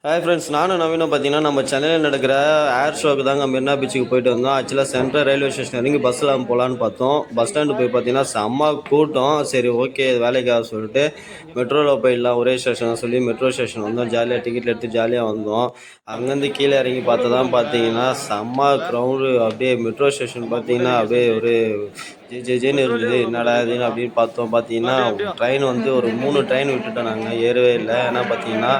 Hi friends, நானும் நவீனும் பார்த்தீங்கன்னா நம்ம சென்னையில் நடக்கிற ஏர் ஷோக்கு தாங்க மெரினா பீச்சுக்கு போயிட்டு வந்தோம். ஆக்சுவலாக சென்ட்ரல் ரயில்வே ஸ்டேஷன் இறங்கி பஸ்ஸில் போகலான்னு பார்த்தோம். பஸ் ஸ்டாண்டு போய் பார்த்தீங்கன்னா செம்ம கூட்டம். சரி, ஓகே, வேலைக்காக சொல்லிட்டு மெட்ரோவில் போயிடலாம் ஒரே ஸ்டேஷன் சொல்லி மெட்ரோ ஸ்டேஷன் வந்தோம். ஜாலியாக டிக்கெட் எடுத்து ஜாலியாக வந்தோம். அங்கேருந்து கீழே இறங்கி பார்த்தா தான் பார்த்தீங்கன்னா செம்ம க்ரௌடு. அப்படியே மெட்ரோ ஸ்டேஷன் பார்த்தீங்கன்னா அப்படியே ஒரு ஜேன்னு இருந்தது. என்னடா இதுன்னு அப்படின்னு பார்த்தீங்கன்னா ட்ரெயின் ஒரு 3 ட்ரெயின் விட்டுட்டோம். நாங்கள் ஏறவே இல்லை. ஏன்னா பார்த்தீங்கன்னா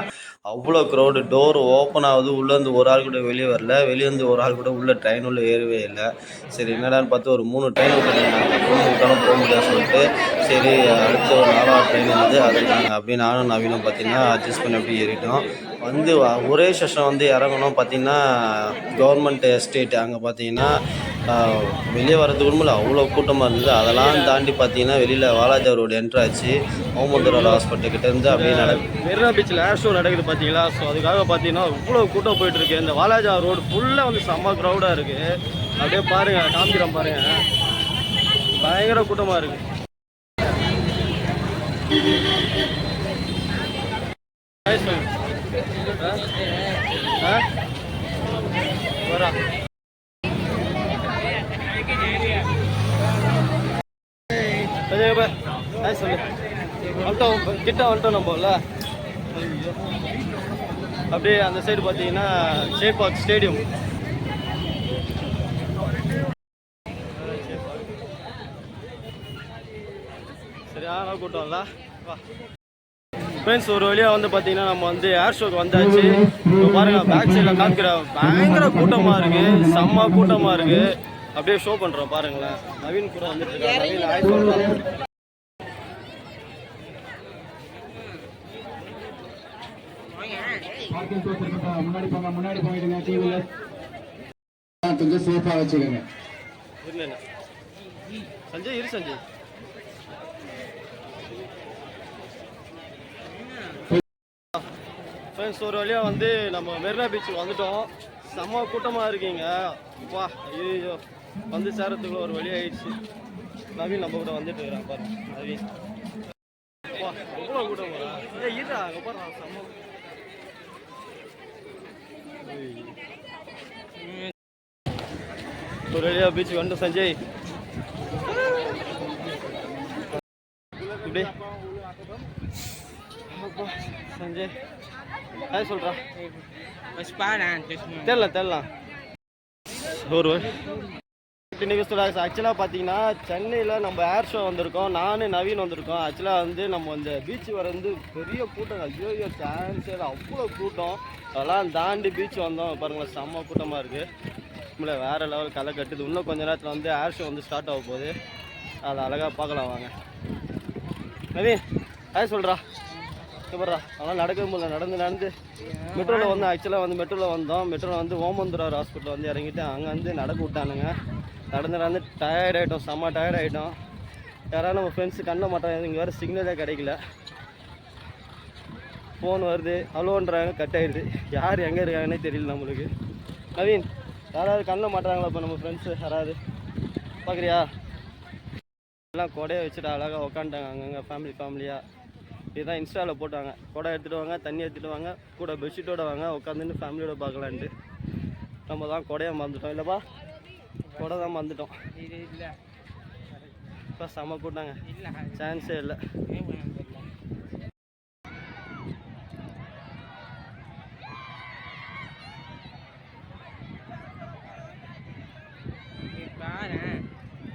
அவ்வளோ க்ரௌடு. டோர் ஓப்பன் ஆகுது, உள்ளேருந்து ஒரு ஆள் கூட வெளியே வரல, வெளியேருந்து ஒரு ஆள் கூட உள்ள ட்ரெயின் உள்ள ஏறவே இல்லை. சரி, என்னடான்னு பார்த்து ஒரு 3 ட்ரெயின் விட்டாலும் போக முடியாது சொல்லிட்டு சரி, அடுத்த ஒரு 4வது ட்ரெயின் வந்து அதில் நாங்கள் அப்படியே நானும் நவீனும் பார்த்தீங்கன்னா அட்ஜஸ்ட் பண்ணி அப்படியே ஏறிட்டோம். ஒரே ஸ்டேஷன் இறங்கணும். பார்த்தீங்கன்னா கவர்மெண்ட் எஸ்டேட் அங்கே பார்த்தீங்கன்னா வெளியே வரதுக்கு கூட அவ்வளோ கூட்டமாக இருந்தது. அதெல்லாம் தாண்டி பார்த்தீங்கன்னா வெளியில் வாலாஜா ரோடு என்ட்ராச்சு. ஓமந்தூர் ஹாஸ்பிட்டல் கிட்டேருந்து அப்படியே மெரினா பீச்சில் ஏர் ஷோ நடக்குது பார்த்தீங்களா. ஸோ அதுக்காக பார்த்தீங்கன்னா இவ்வளோ கூட்டம் போயிட்டுருக்கு. இந்த வாலாஜா ரோடு ஃபுல்லாக செம்ம க்ரௌடாக இருக்குது. அப்படியே பாருங்கள், காமிக்கிறோம் பாருங்கள், பயங்கர கூட்டமாக இருக்குது. வரா சொல்லு கிட்ட வந்துட்டோம் நம்மல. அப்படியே அந்த சைடு பார்த்தீங்கன்னா சேப்பாக் ஸ்டேடியம். சரியான கூட்டம்ல. ஃப்ரெண்ட்ஸ், ஒரு வழியாக பார்த்தீங்கன்னா நம்ம ஏர் ஷோக்கு வந்தாச்சு. இப்போ பாருங்கள், பேக் சைடில் காமிக்கிற பயங்கர கூட்டமாக இருக்குது, செம்ம கூட்டமாக இருக்குது. அப்படியே ஷோ பண்ணுறோம் பாருங்களேன். நவீன் கூட வந்துட்டு இருக்காங்க. நவீன் ஆய் சொல்கிறோம். முன்னாடி போயிடுங்க. டிவில கொஞ்சம் சேஃபா வச்சுக்கோங்க. சஞ்சய் இரு சஞ்சய். ஃப்ரெண்ட்ஸ், ஒரு வழியாக நம்ம மெரினா பீச்சுக்கு வந்துட்டோம். செம்ம கூட்டமாக இருக்கீங்க. வா, ஐயோ, சேரத்துக்குள்ள ஒரு வழி ஆயிடுச்சு. நவீன் நம்ம கூட வந்துட்டு இருக்கிறான் பாருங்க. நவீன், வா, எவ்வளோ கூட்டம் வரா. இருடா, அங்கே பாரு, செம்ம ஒரு வழியா பீச்சுக்கு வந்து சஞ்சய். இப்படி சஞ்சய் அது சொல்றா தெரியலாம். ஒரு ஆக்சுவலாக பார்த்தீங்கன்னா சென்னையில் நம்ம ஏர் ஷோ வந்திருக்கோம். நானும் நவீன் வந்திருக்கோம். ஆக்சுவலாக நம்ம இந்த பீச்சு பெரிய கூட்டம். ஐயோ, சான்ஸே அவ்வளோ கூட்டம். அதெல்லாம் தாண்டி பீச் வந்தோம். பாருங்களேன், செம்ம கூட்டமாக இருக்குது. நம்மள வேறு லெவல் களை கட்டுது. இன்னும் கொஞ்ச நேரத்தில் ஏர் ஷோ ஸ்டார்ட் ஆக போகுது. அதை அழகாக பார்க்கலாம் வாங்க. நவீன் அது சொல்கிறா. சூப்பர்ரா. அதெல்லாம் நடக்கவே முடியல. நடந்து மெட்ரோவில் ஆக்சுவலாக மெட்ரோவில் வந்தோம். மெட்ரோவில் ஓமந்தூர் ஹாஸ்பிட்டல் இறங்கிட்டு அங்கே நடக்க விட்டானுங்க. நடந்து டயர்ட் ஆகிட்டோம், செம்ம டயர்ட் ஆகிட்டோம். யாராவது நம்ம ஃப்ரெண்ட்ஸு கண்ணில் மாட்டாங்க. இங்கே வேறு சிக்னலே கிடைக்கல. ஃபோன் வருது, அலோன்றாங்க, கட் ஆகிடுது. யார் எங்கே இருக்காங்கன்னே தெரியல நம்மளுக்கு. நவீன், யாராவது கண்ணில் மாட்டுறாங்களா இப்போ நம்ம ஃப்ரெண்ட்ஸு யாராவது பார்க்குறியா? எல்லாம் கொடையை வச்சுட்டு அழகாக உக்காந்துட்டாங்க அங்கங்கே ஃபேமிலியாக. இதுதான் இன்ஸ்டாவில் போட்டாங்க. கொடை எடுத்துகிட்டு வாங்க, தண்ணி எடுத்துகிட்டு வாங்க, கூட பெட்ஷீட்டோடு வாங்க, உட்காந்துட்டு ஃபேமிலியோட பார்க்கலான்ட்டு. நம்ம தான் கொடையை மறந்துட்டோம். இல்லைப்பா, கொடை தான் மறந்துட்டோம். இப்போ செம்ம கூட்டாங்க, சான்ஸே இல்லை.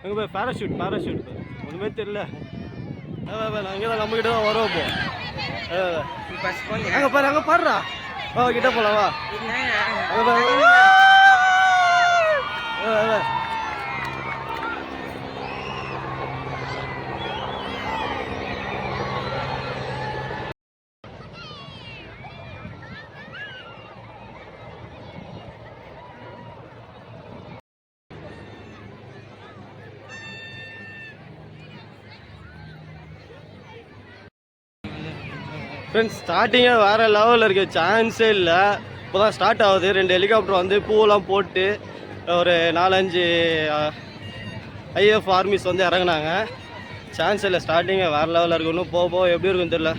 எங்கே போய் பேராஷூட் ஒன்றுமே தெரியல. அங்கே தான் நம்மக்கிட்ட தான் வரோம். இப்போ அங்கே பாடுறா. கிட்ட போகலாவா? ஃப்ரெண்ட்ஸ், ஸ்டார்டிங்கே வேறு லெவலில் இருக்குது, சான்ஸே இல்லை. இப்போ தான் ஸ்டார்ட் ஆகுது. 2 ஹெலிகாப்டர் பூவெல்லாம் போட்டு ஒரு 4-5 ஐஎஃப் ஆர்மிஸ் இறங்குனாங்க. சான்ஸ் இல்லை. ஸ்டார்டிங்கே வேறு லெவலில் இருக்குது. இன்னும் போக எப்படி இருக்குன்னு தெரியல.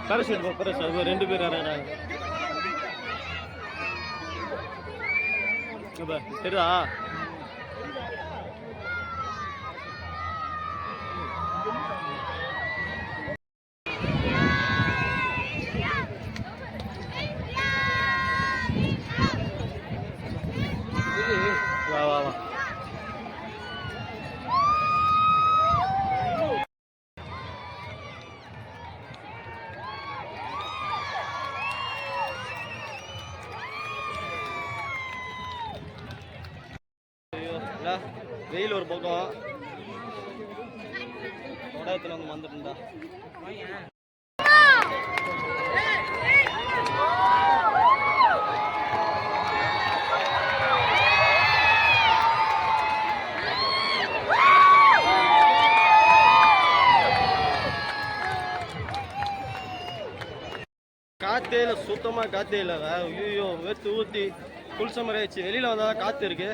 பேரஷூட் பேரஷூட் 2 பேர் இறங்குறாங்க. தெரியுதா? வா வா வா. வெயில் ஒரு பக்கம் உடத்துல வந்து வந்துட்டுண்டா. காற்றே இல்லை, சுத்தமாக காற்றே இல்லை. ஐயோ வேர்த்து ஊற்றி குளிச்ச மாதிரி ஆயிடுச்சு. வெளியில் வந்தால் தான் காற்று இருக்கு.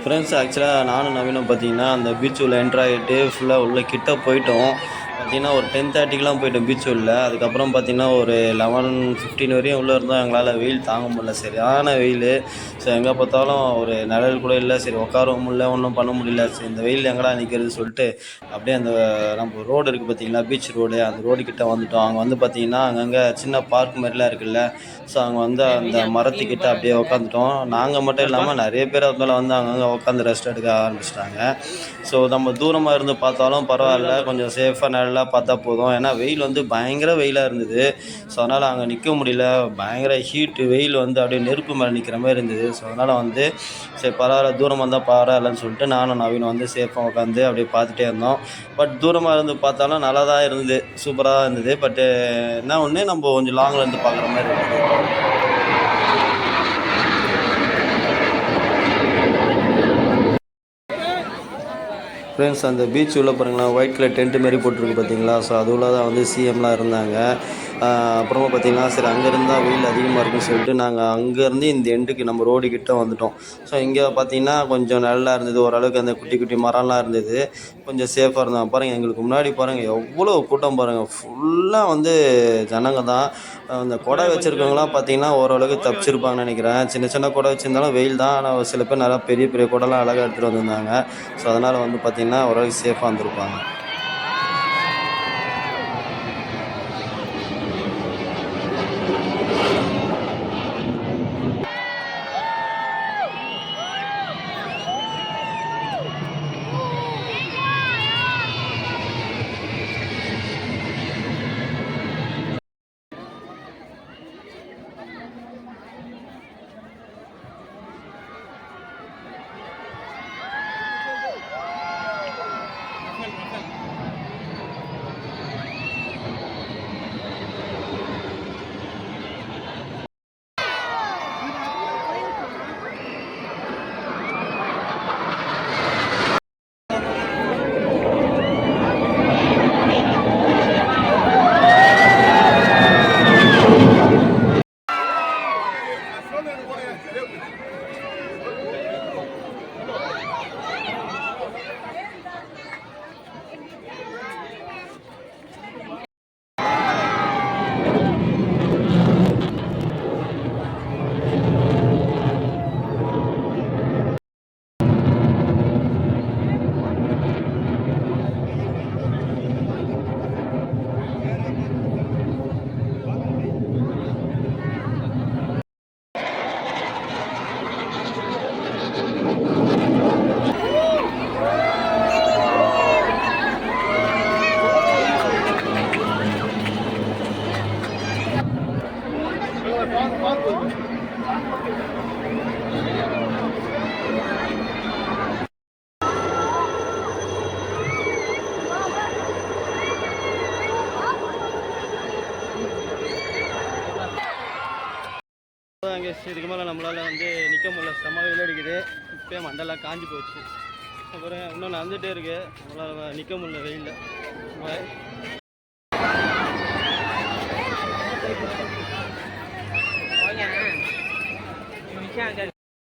ஃப்ரெண்ட்ஸ், ஆக்சுவலாக நானும் நவீனும் பார்த்தீங்கன்னா அந்த பீச் உள்ள என்ட்ரு ஆகிட்டு ஃபுல்லாக உள்ள கிட்ட போயிட்டோம். பார்த்தீங்கன்னா ஒரு 10:30க்கெலாம் போயிட்டோம் பீச் உள்ள. அதுக்கப்புறம் பார்த்தீங்கன்னா ஒரு 11:15 வரையும் உள்ளே இருந்தோம். எங்களால் வெயில் தாங்க முடியல, சரியான வெயில். ஸோ எங்கே பார்த்தாலும் ஒரு நிழல் கூட இல்லை. சரி உட்காரவும் முடியல, ஒன்றும் பண்ண முடியல. சரி இந்த வெயில் எங்கடா நிற்கிறது சொல்லிட்டு அப்படியே அந்த நம்ம ரோடு இருக்குது பார்த்தீங்களா, பீச் ரோடு, அந்த ரோடு கிட்டே வந்துவிட்டோம். அங்கே வந்து பார்த்தீங்கன்னா அங்கங்கே சின்ன பார்க் மாதிரிலாம் இருக்குல்ல. ஸோ அங்கே வந்து அந்த மரத்துக்கிட்ட அப்படியே உட்காந்துட்டோம். நாங்கள் மட்டும் இல்லாமல் நிறைய பேர் அது மேலே வந்து அங்கங்கே உட்காந்து ரெஸ்ட் எடுக்க ஆரம்பிச்சிட்டாங்க. ஸோ நம்ம தூரமாக இருந்து பார்த்தாலும் பரவாயில்ல, கொஞ்சம் சேஃபாக நல்லா பார்த்தா போதும். ஏன்னா வெயில் வந்து பயங்கர வெயிலாக இருந்தது. ஸோ அதனால் அங்கே நிற்க முடியல. பயங்கர ஹீட்டு, வெயில் வந்து அப்படியே நெருப்பு மேலே நிற்கிற மாதிரி இருந்தது. ஸோ அதனால் வந்து சரி பரவாயில்ல, தூரமாக இருந்தால் பரவாயில்லன்னு சொல்லிட்டு நானும் நவீனும் வந்து சேஃபாக உட்காந்து அப்படியே பார்த்துட்டே இருந்தோம். பட் தூரமாக இருந்து பார்த்தாலும் நல்லா தான் இருந்தது, சூப்பராக தான் இருந்தது. பட்டு என்ன ஒன்று, நம்ம கொஞ்சம் லாங்கில் இருந்து பார்க்குற மாதிரி இருந்தது. ஃப்ரெண்ட்ஸ், அந்த பீச் உள்ள பாருங்களா, ஒயிட் கலர் டென்ட் மாரி போட்டிருக்கு பார்த்தீங்களா. ஸோ அது உள்ள தான் வந்து சிஎம்லாம் இருந்தாங்க. அப்புறமா பார்த்தீங்கன்னா சரி அங்கே இருந்தால் வெயில் அதிகமாக இருக்குன்னு சொல்லிட்டு நாங்கள் அங்கேருந்து இந்த எண்டுக்கு நம்ம ரோடு கிட்ட வந்துவிட்டோம். ஸோ இங்கே பார்த்தீங்கன்னா கொஞ்சம் நல்லா இருந்தது, ஓரளவுக்கு அந்த குட்டி குட்டி மரம்லாம் இருந்தது, கொஞ்சம் சேஃபாக இருந்தோம். பாருங்கள், எங்களுக்கு முன்னாடி பாருங்கள் எவ்வளோ கூட்டம் பாருங்கள், ஃபுல்லாக வந்து ஜனங்க தான். அந்த குடை வச்சுருக்கவங்களாம் பார்த்தீங்கன்னா ஓரளவுக்கு தப்பிச்சிருப்பாங்கன்னு நினைக்கிறேன். சின்ன சின்ன குடை வச்சுருந்தாலும் வெயில் தான், ஆனால் சில பேர் நல்லா பெரிய பெரிய குடம்லாம் அழகாக எடுத்துகிட்டு வந்திருந்தாங்க. ஸோ அதனால் வந்து பார்த்திங்கன்னா ஓரளவுக்கு சேஃபாக இருந்திருப்பாங்க. கைஸ், இதுக்கு மேலே நம்மளால் வந்து நிற்க முடியல, செம்ம வெயில் அடிக்குது. இப்போயே மண்டெல்லாம் காஞ்சி போச்சு. அப்புறம் இன்னும் நடந்துகிட்டே இருக்கு, நம்மளால் நிற்க முடியல வெயிலில்.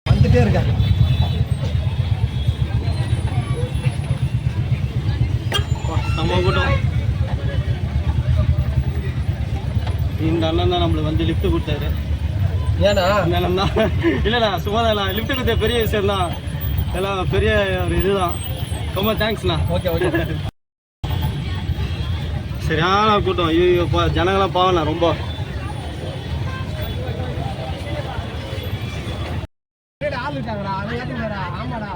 வந்துட்டே இருக்காங்க. செம்ம கூட்டம். இந்த அண்ணன் தான் நம்மளுக்கு வந்து லிஃப்ட் கொடுத்தாரு. ஏன்னா இந்த அண்ணன் தான் இல்லைண்ணா, சும்மா தான் லிஃப்ட் கொடுத்த பெரிய விஷயம் தான், எல்லாம் பெரிய ஒரு இதுதான். ரொம்ப தேங்க்ஸ்ண்ணா. Okay okay. சரியான கூட்டம். ஐயோ ஜனங்களாம் பாவண்ணா ரொம்ப. ஆள் இருக்காங்கடா, அதை ஏற்றுங்கடா. ஆமாடா.